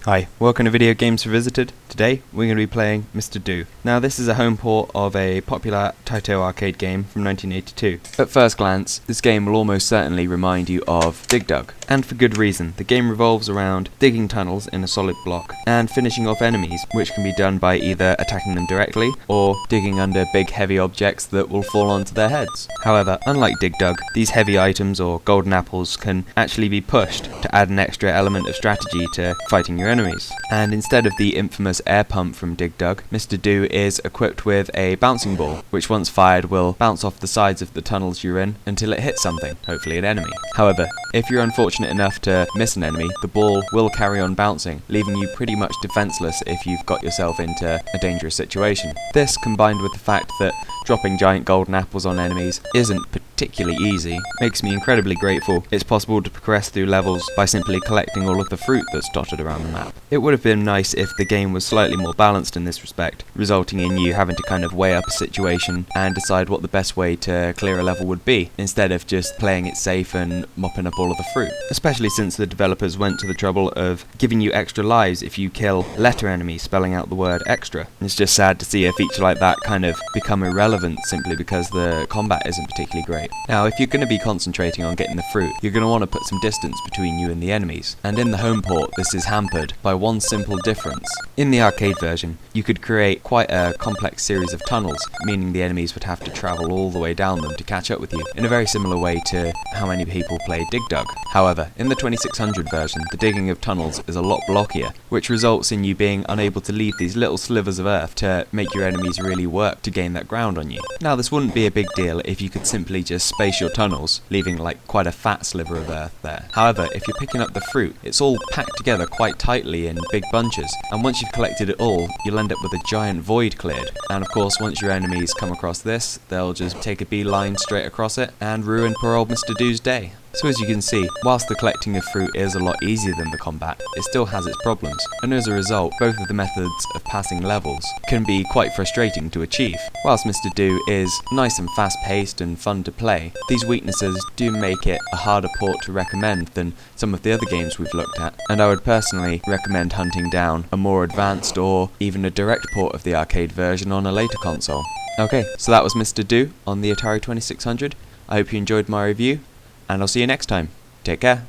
Hi, welcome to Video Games Revisited. Today we're going to be playing Mr. Do. Now this is a home port of a popular Taito arcade game from 1982. At first glance, this game will almost certainly remind you of Dig Dug, and for good reason. The game revolves around digging tunnels in a solid block and finishing off enemies, which can be done by either attacking them directly or digging under big heavy objects that will fall onto their heads. However, unlike Dig Dug, these heavy items or golden apples can actually be pushed to add an extra element of strategy to fighting your enemies. And instead of the infamous air pump from Dig Dug, Mr. Do is equipped with a bouncing ball, which once fired will bounce off the sides of the tunnels you're in until it hits something, hopefully an enemy. However, if you're unfortunate enough to miss an enemy, the ball will carry on bouncing, leaving you pretty much defenseless if you've got yourself into a dangerous situation. This, combined with the fact that dropping giant golden apples on enemies isn't particularly easy, makes me incredibly grateful it's possible to progress through levels by simply collecting all of the fruit that's dotted around the map. It would have been nice if the game was slightly more balanced in this respect, resulting in you having to kind of weigh up a situation and decide what the best way to clear a level would be, instead of just playing it safe and mopping up all of the fruit. Especially since the developers went to the trouble of giving you extra lives if you kill letter enemies, spelling out the word extra. It's just sad to see a feature like that kind of become irrelevant simply because the combat isn't particularly great. Now, if you're going to be concentrating on getting the fruit, you're going to want to put some distance between you and the enemies, and in the home port this is hampered by one simple difference. In the arcade version, you could create quite a complex series of tunnels, meaning the enemies would have to travel all the way down them to catch up with you, in a very similar way to how many people play Dig Dug. However, in the 2600 version, the digging of tunnels is a lot blockier, which results in you being unable to leave these little slivers of earth to make your enemies really work to gain that ground on you. Now, this wouldn't be a big deal if you could simply just space your tunnels, leaving like quite a fat sliver of earth there. However, if you're picking up the fruit, it's all packed together quite tightly in big bunches, and once you've collected it all, you'll end up with a giant void cleared. And of course, once your enemies come across this, they'll just take a beeline straight across it and ruin poor old Mr. Do's day. So as you can see, whilst the collecting of fruit is a lot easier than the combat, it still has its problems, and as a result, both of the methods of passing levels can be quite frustrating to achieve. Whilst Mr. Do is nice and fast-paced and fun to play, these weaknesses do make it a harder port to recommend than some of the other games we've looked at, and I would personally recommend hunting down a more advanced or even a direct port of the arcade version on a later console. Okay, so that was Mr. Do on the Atari 2600. I hope you enjoyed my review, and I'll see you next time. Take care.